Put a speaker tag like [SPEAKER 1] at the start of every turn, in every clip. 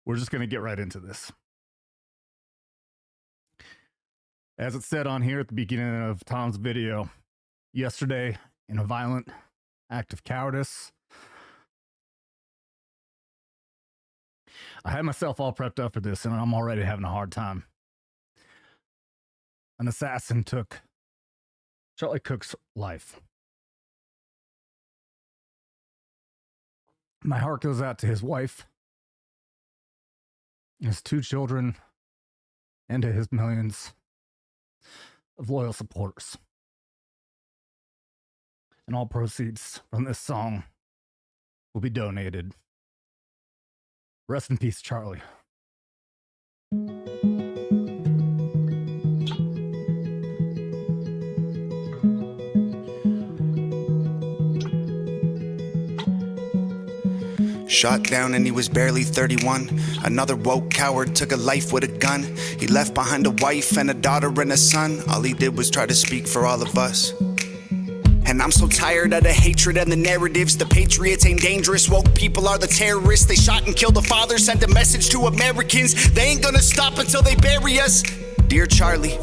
[SPEAKER 1] we're just going to get right into this. As it said on here at the beginning of Tom's video, yesterday, in a violent act of cowardice, I had myself all prepped up for this, and I'm already having a hard time. An assassin took Charlie Kirk's life. My heart goes out to his wife, his 2 children, and to his millions of loyal supporters. And all proceeds from this song will be donated. Rest in peace, Charlie.
[SPEAKER 2] Shot down and he was barely 31. Another woke coward took a life with a gun. He left behind a wife and a daughter and a son. All he did was try to speak for all of us. And I'm so tired of the hatred and the narratives. The patriots ain't dangerous, woke people are the terrorists. They shot and killed a father, sent a message to Americans. They ain't gonna stop until they bury us. Dear Charlie.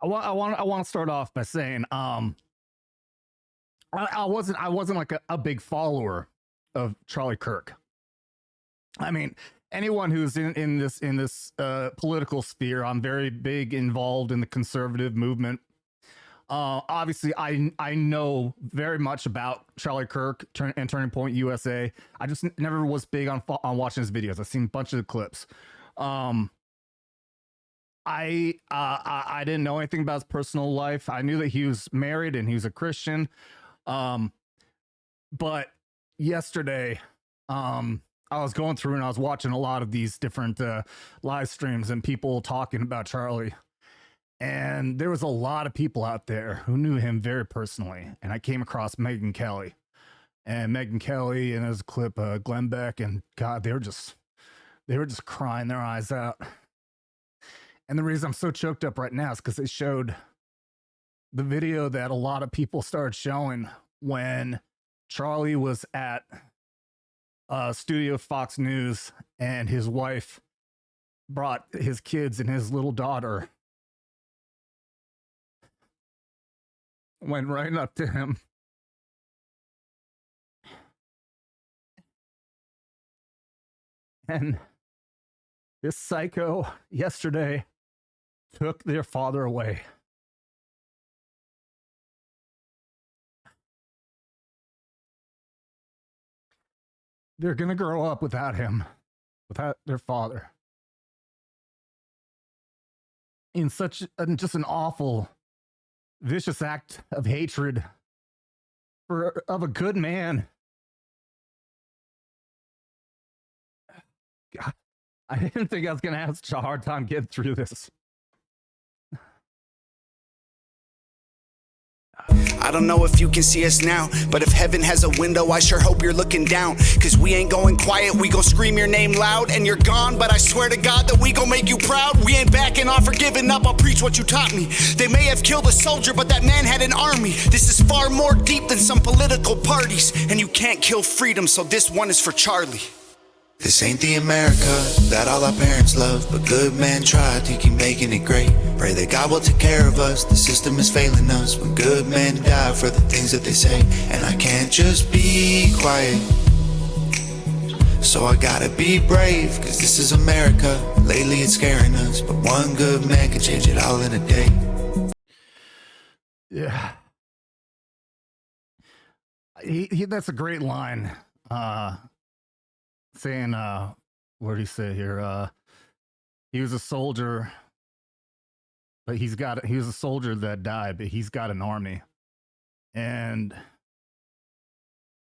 [SPEAKER 1] I want to start off by saying, I wasn't like a big follower of Charlie Kirk. I mean, anyone who's in this political sphere, I'm very big involved in the conservative movement. Obviously, I know very much about Charlie Kirk and Turning Point USA. I just never was big on watching his videos. I've seen a bunch of the clips. I didn't know anything about his personal life. I knew that he was married and he was a Christian. But yesterday, I was going through and I was watching a lot of these different live streams and people talking about Charlie. And there was a lot of people out there who knew him very personally. And I came across Megyn Kelly. And Megyn Kelly, and there's a clip, Glenn Beck, and God, they were just crying their eyes out. And the reason I'm so choked up right now is because they showed the video that a lot of people started showing when Charlie was at Studio Fox News and his wife brought his kids and his little daughter, went right up to him and this psycho yesterday took their father away. They're going to grow up without him, without their father. In such just an awful, vicious act of hatred of a good man. God, I didn't think I was going to have such a hard time getting through this.
[SPEAKER 2] I don't know if you can see us now, but if heaven has a window, I sure hope you're looking down. Cause we ain't going quiet, we gon' scream your name loud. And you're gone, but I swear to God that we gon' make you proud. We ain't backing off or giving up, I'll preach what you taught me. They may have killed a soldier, but that man had an army. This is far more deep than some political parties. And you can't kill freedom, so this one is for Charlie. This ain't the America that all our parents love, but good men try to keep making it great. Pray that God will take care of us, the system is failing us when good men die for the things that they say. And I can't just be quiet, so I gotta be brave, cause this is America. Lately it's scaring us, but one good man can change it all in a day.
[SPEAKER 1] Yeah. He that's a great line. Saying, what did he say here? He was a soldier, but he was a soldier that died, but he's got an army. And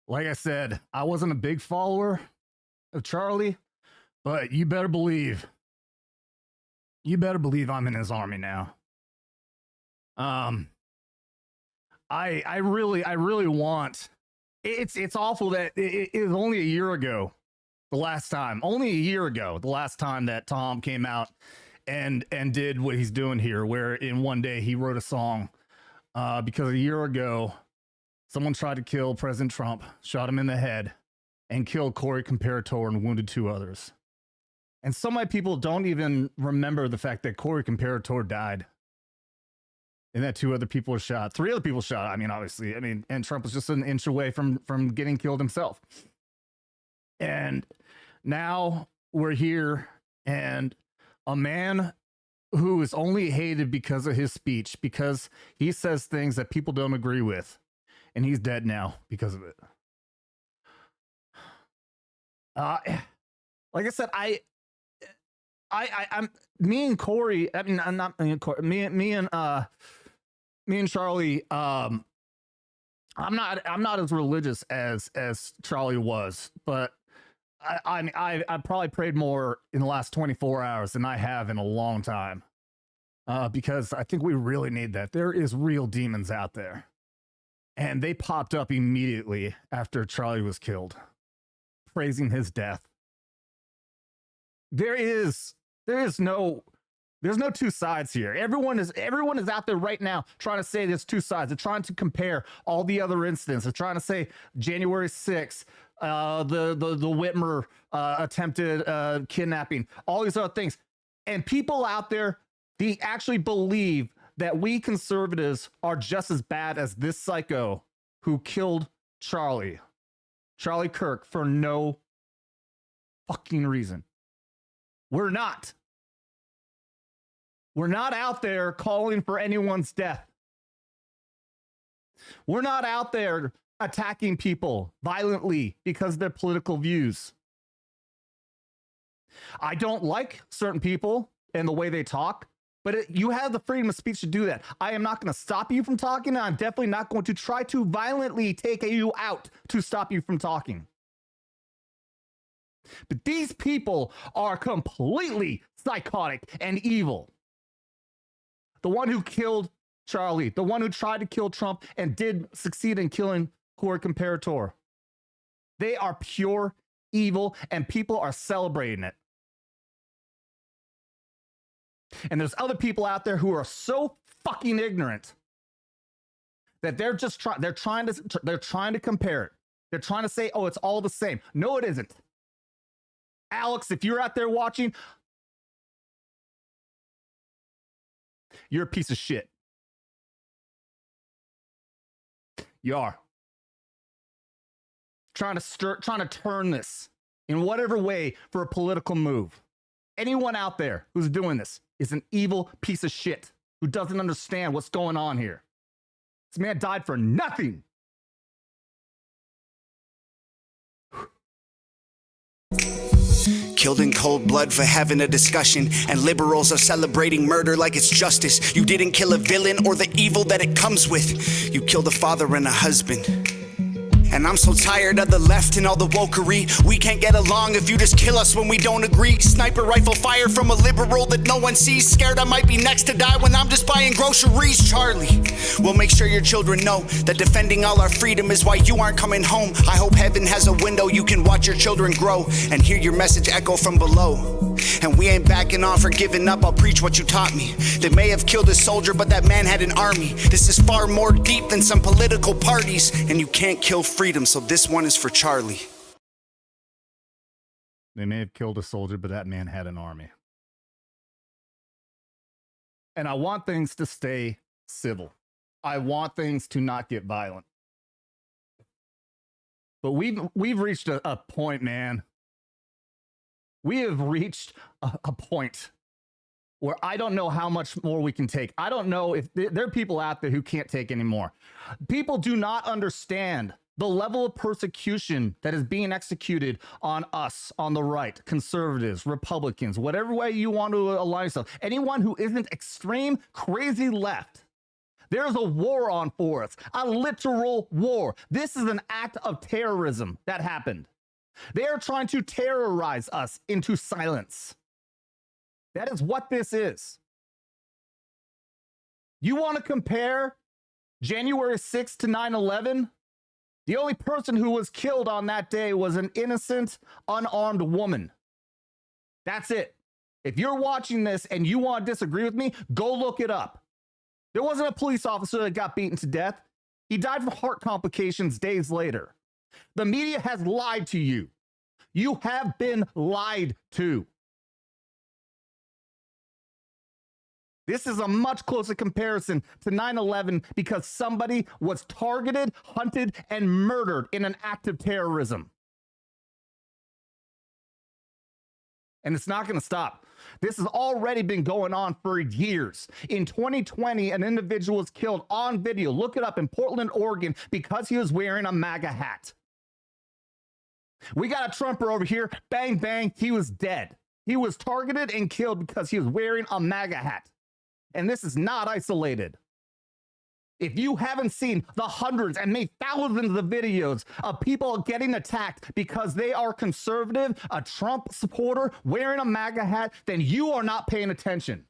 [SPEAKER 1] like I said, I wasn't a big follower of Charlie, but you better believe I'm in his army now. I really want, it's awful that it was only a year ago. The last time that Tom came out and did what he's doing here, where in one day he wrote a song because a year ago someone tried to kill President Trump, shot him in the head, and killed Corey Comparator and wounded 2 others. And so many people don't even remember the fact that Corey Comparator died and that 2 other people were shot. 3 other people shot. I mean, obviously, and Trump was just an inch away from getting killed himself. And now we're here, and a man who is only hated because of his speech, because he says things that people don't agree with, and he's dead now because of it. Like I said, I'm me and Corey. I mean, I'm not me and Corey. Me and Charlie. I'm not as religious as Charlie was, but I probably prayed more in the last 24 hours than I have in a long time. Because I think we really need that. There is real demons out there, and they popped up immediately after Charlie was killed, praising his death. There's no 2 sides here. Everyone is out there right now trying to say there's 2 sides. They're trying to compare all the other incidents. They're trying to say January 6th, the Whitmer attempted kidnapping, all these other things. And people out there, they actually believe that we conservatives are just as bad as this psycho who killed Charlie Kirk, for no fucking reason. We're not. We're not out there calling for anyone's death. We're not out there attacking people violently because of their political views. I don't like certain people and the way they talk, but you have the freedom of speech to do that. I am not going to stop you from talking, and I'm definitely not going to try to violently take you out to stop you from talking. But these people are completely psychotic and evil. The one who killed Charlie, the one who tried to kill Trump and did succeed in killing Corey Comparator. They are pure evil, and people are celebrating it. And there's other people out there who are so fucking ignorant that they're trying to compare it. They're trying to say, oh, it's all the same. No, it isn't. Alex, if you're out there watching, you're a piece of shit. You are. Trying to turn this in whatever way for a political move. Anyone out there who's doing this is an evil piece of shit who doesn't understand what's going on here. This man died for nothing.
[SPEAKER 2] Killed in cold blood for having a discussion, and liberals are celebrating murder like it's justice. You didn't kill a villain or the evil that it comes with. You killed a father and a husband. And I'm so tired of the left and all the wokery. We can't get along if you just kill us when we don't agree. Sniper rifle fire from a liberal that no one sees. Scared I might be next to die when I'm just buying groceries. Charlie, we'll make sure your children know that defending all our freedom is why you aren't coming home. I hope heaven has a window you can watch your children grow and hear your message echo from below. And we ain't backing off or giving up, I'll preach what you taught me. They may have killed a soldier, but that man had an army. This is far more deep than some political parties, and you can't kill freedom, so this one is for Charlie.
[SPEAKER 1] They may have killed a soldier, but that man had an army. And I want things to stay civil. I want things to not get violent. But we've reached a point, man. We have reached a point where I don't know how much more we can take. I don't know if there are people out there who can't take anymore. People do not understand the level of persecution that is being executed on us, on the right, conservatives, Republicans, whatever way you want to align yourself. Anyone who isn't extreme, crazy left. There's a war on for us, a literal war. This is an act of terrorism that happened. They are trying to terrorize us into silence. That is what this is. You want to compare January 6th to 9/11? The only person who was killed on that day was an innocent, unarmed woman. That's it. If you're watching this and you want to disagree with me, go look it up. There wasn't a police officer that got beaten to death. He died from heart complications days later. The media has lied to you. You have been lied to. This is a much closer comparison to 9/11 because somebody was targeted, hunted, and murdered in an act of terrorism. And it's not going to stop. This has already been going on for years. In 2020, an individual was killed on video. Look it up, in Portland, Oregon, because he was wearing a MAGA hat. We got a Trumper over here. Bang, bang. He was dead. He was targeted and killed because he was wearing a MAGA hat. And this is not isolated. If you haven't seen the hundreds and maybe thousands of videos of people getting attacked because they are conservative, a Trump supporter, wearing a MAGA hat, then you are not paying attention.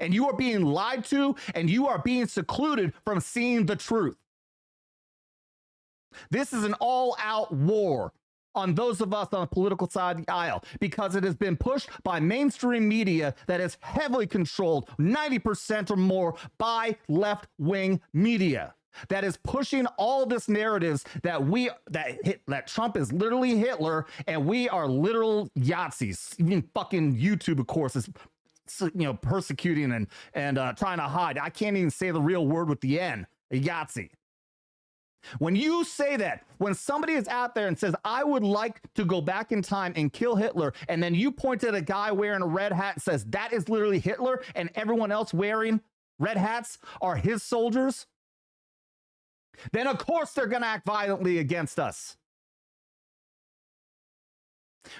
[SPEAKER 1] And you are being lied to, and you are being secluded from seeing the truth. This is an all-out war on those of us on the political side of the aisle, because it has been pushed by mainstream media that is heavily controlled, 90% or more, by left-wing media that is pushing all this narratives that Trump is literally Hitler and we are literal Yahtzees. Even fucking YouTube, of course, is persecuting and trying to hide. I can't even say the real word with the N, a Yahtzee. When you say that, when somebody is out there and says, I would like to go back in time and kill Hitler, and then you point at a guy wearing a red hat and says, that is literally Hitler, and everyone else wearing red hats are his soldiers, then of course they're going to act violently against us.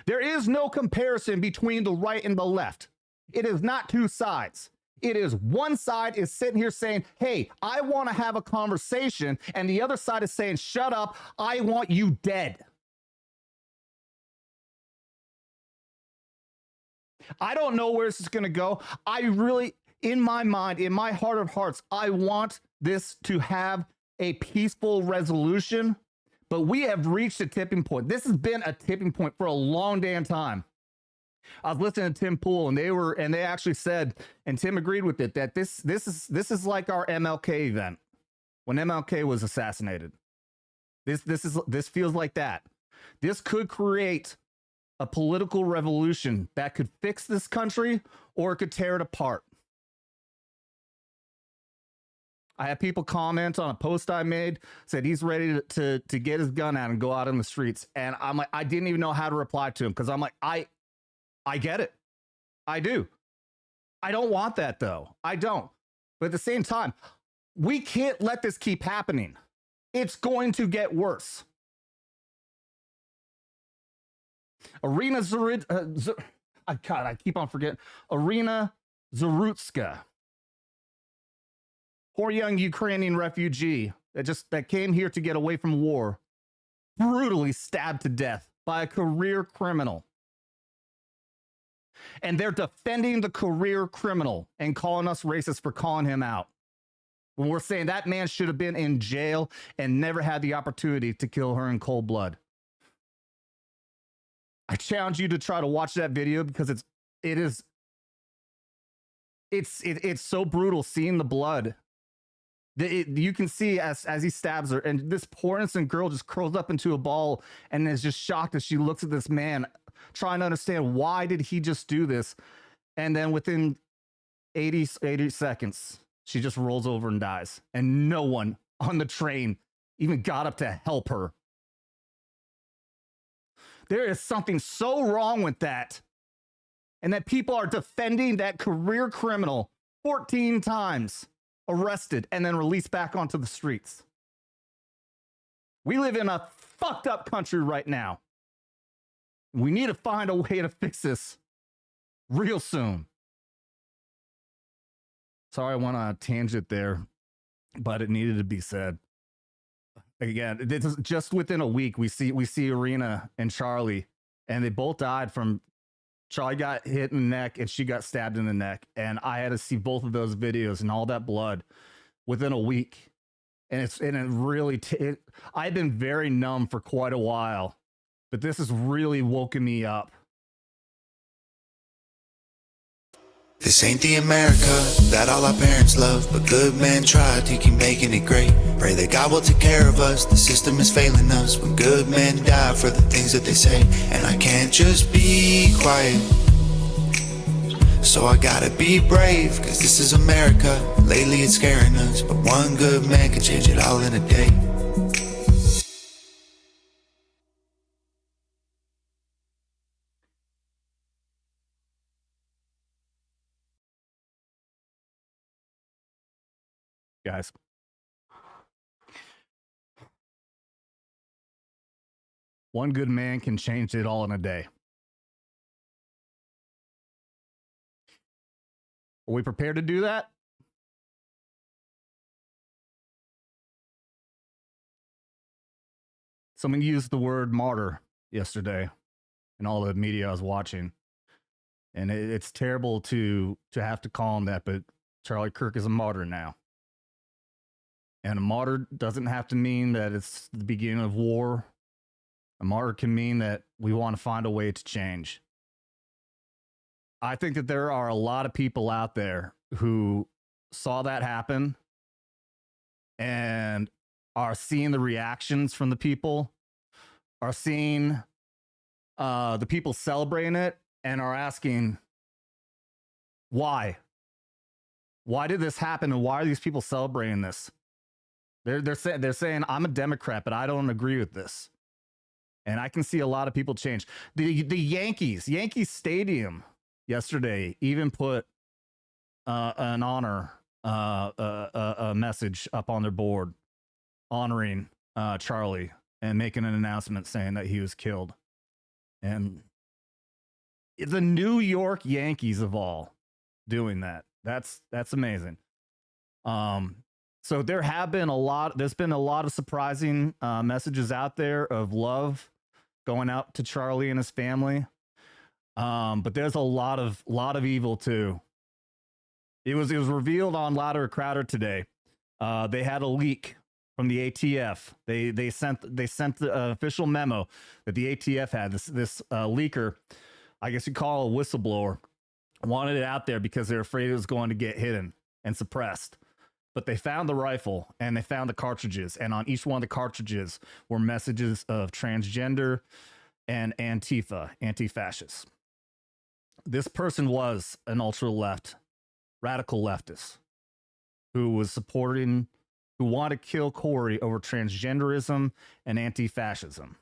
[SPEAKER 1] There is no comparison between the right and the left. It is not two sides. It is one side is sitting here saying, hey, I want to have a conversation. And the other side is saying, shut up. I want you dead. I don't know where this is going to go. I really, in my mind, in my heart of hearts, I want this to have a peaceful resolution. But we have reached a tipping point. This has been a tipping point for a long damn time. I was listening to Tim Pool, and they actually said, and Tim agreed with it, that this is like our MLK event when MLK was assassinated. This feels like that. This could create a political revolution that could fix this country, or it could tear it apart. I had people comment on a post I made, said he's ready to get his gun out and go out in the streets, and I'm like, I didn't even know how to reply to him, because I'm like, I get it. I do. I don't want that, though. I don't. But at the same time, we can't let this keep happening. It's going to get worse. Irina I keep on forgetting. Irina Zarutska. Poor young Ukrainian refugee that came here to get away from war, brutally stabbed to death by a career criminal. And they're defending the career criminal and calling us racist for calling him out, when we're saying that man should have been in jail and never had the opportunity to kill her in cold blood. I challenge you to try to watch that video, because it's so brutal seeing the blood. You can see as he stabs her, and this poor innocent girl just curls up into a ball and is just shocked as she looks at this man, trying to understand, why did he just do this? And then within 80 seconds, she just rolls over and dies. And no one on the train even got up to help her. There is something so wrong with that. And that people are defending that career criminal 14 times, arrested, and then released back onto the streets. We live in a fucked up country right now. We need to find a way to fix this real soon. Sorry, I went on a tangent there, but it needed to be said. Again, this is just within a week, we see Irina and Charlie, and they both died from. Charlie got hit in the neck and she got stabbed in the neck. And I had to see both of those videos and all that blood within a week. And it really, I've been very numb for quite a while, but this has really woken me up.
[SPEAKER 2] This ain't the America that all our parents love, but good men try to keep making it great. Pray that God will take care of us, the system is failing us when good men die for the things that they say. And I can't just be quiet, so I gotta be brave, cause this is America. Lately it's scaring us, but one good man can change it all in a day.
[SPEAKER 1] Guys, one good man can change it all in a day. Are we prepared to do that? Someone used the word martyr yesterday in all the media I was watching. And it's terrible to have to call him that, but Charlie Kirk is a martyr now. And a martyr doesn't have to mean that it's the beginning of war. A martyr can mean that we want to find a way to change. I think that there are a lot of people out there who saw that happen and are seeing the reactions from the people, are seeing the people celebrating it, and are asking, why? Why did this happen, and why are these people celebrating this? They're saying, I'm a Democrat, but I don't agree with this. And I can see a lot of people change. The Yankee Stadium yesterday even put an honor a message up on their board honoring Charlie and making an announcement saying that he was killed. And the New York Yankees of all doing that. That's amazing. So there's been a lot of surprising messages out there of love going out to Charlie and his family. But there's a lot of evil too. It was revealed on Louder Crowder today. They had a leak from the ATF. They sent the official memo that the ATF had. This leaker, I guess you call it a whistleblower, wanted it out there because they're afraid it was going to get hidden and suppressed. But they found the rifle and they found the cartridges, and on each one of the cartridges were messages of transgender and Antifa, anti-fascist. This person was an ultra-left, radical leftist who wanted to kill Corey over transgenderism and anti-fascism.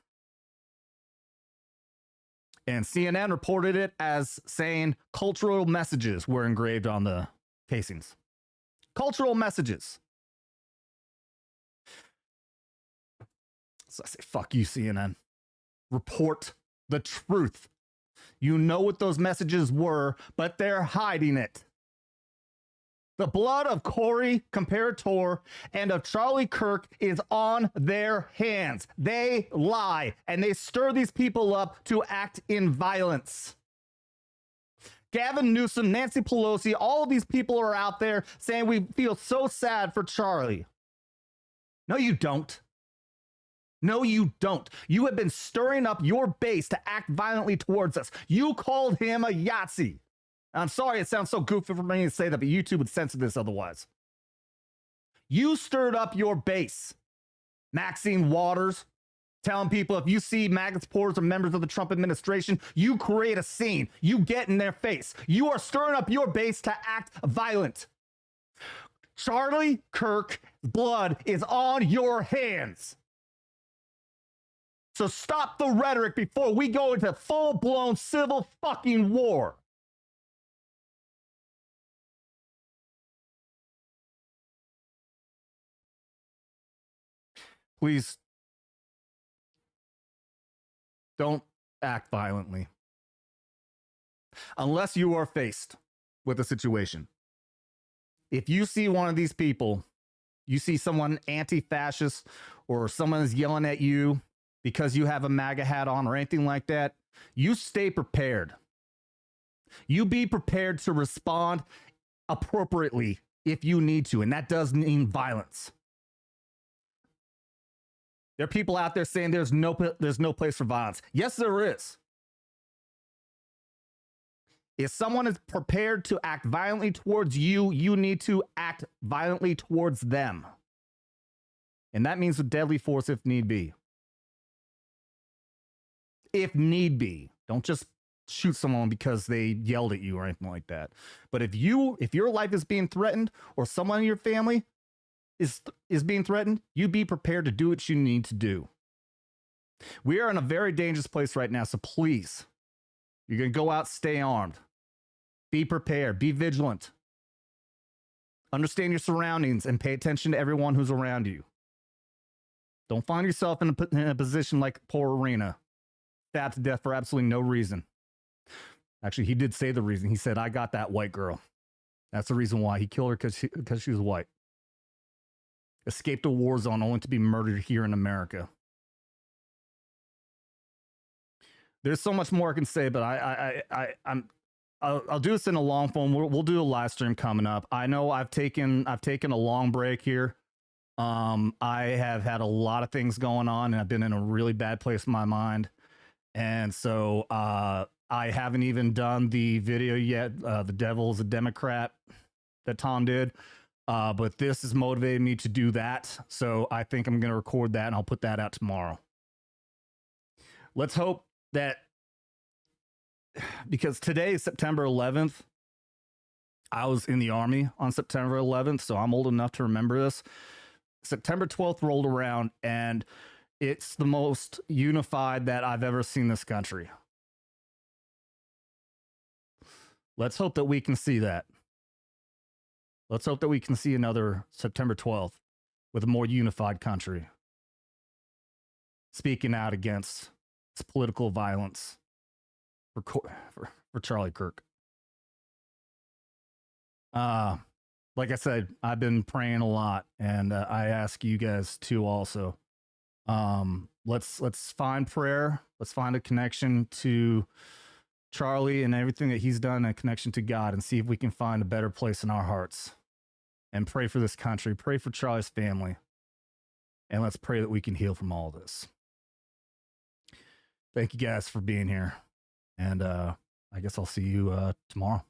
[SPEAKER 1] And CNN reported it as saying cultural messages were engraved on the casings. Cultural messages. So I say, fuck you, CNN. Report the truth. You know what those messages were, but they're hiding it. The blood of Corey Comparator and of Charlie Kirk is on their hands. They lie, and they stir these people up to act in violence. Gavin Newsom, Nancy Pelosi, all of these people are out there saying we feel so sad for Charlie. No, you don't. No, you don't. You have been stirring up your base to act violently towards us. You called him a Yahtzee. I'm sorry it sounds so goofy for me to say that, but YouTube would censor this otherwise. You stirred up your base. Maxine Waters, telling people if you see MAGA supporters or members of the Trump administration, you create a scene. You get in their face. You are stirring up your base to act violent. Charlie Kirk's blood is on your hands. So stop the rhetoric before we go into full-blown civil fucking war. Please don't act violently unless you are faced with a situation. If you see one of these people, you see someone anti-fascist or someone is yelling at you because you have a MAGA hat on or anything like that, you stay prepared. You be prepared to respond appropriately if you need to, and that does mean violence. There are people out there saying there's no place for violence. Yes, there is. If someone is prepared to act violently towards you, you need to act violently towards them. And that means with deadly force if need be. If need be. Don't just shoot someone because they yelled at you or anything like that. But if your life is being threatened or someone in your family is being threatened, you be prepared to do what you need to do. We are in a very dangerous place right now, so please, you're going to go out, stay armed. Be prepared, be vigilant. Understand your surroundings and pay attention to everyone who's around you. Don't find yourself in a position like poor Arena, stabbed to death for absolutely no reason. Actually, he did say the reason. He said, I got that white girl. That's the reason why. He killed her because she was white. Escaped a war zone only to be murdered here in America. There's so much more I can say, but I'll do this in a long form. We'll do a live stream coming up. I know I've taken a long break here. I have had a lot of things going on, and I've been in a really bad place in my mind. And so I haven't even done the video yet. The Devil's a Democrat that Tom did. But this has motivated me to do that. So I think I'm going to record that and I'll put that out tomorrow. Let's hope that, because today is September 11th. I was in the Army on September 11th, so I'm old enough to remember this. September 12th rolled around, and it's the most unified that I've ever seen this country. Let's hope that we can see that. Let's hope that we can see another September 12th with a more unified country, speaking out against this political violence for Charlie Kirk. Like I said, I've been praying a lot, and I ask you guys to also. Let's find prayer. Let's find a connection to Charlie and everything that he's done, a connection to God, and see if we can find a better place in our hearts. And pray for this country. Pray for Charlie's family. And let's pray that we can heal from all this. Thank you guys for being here. And I guess I'll see you tomorrow.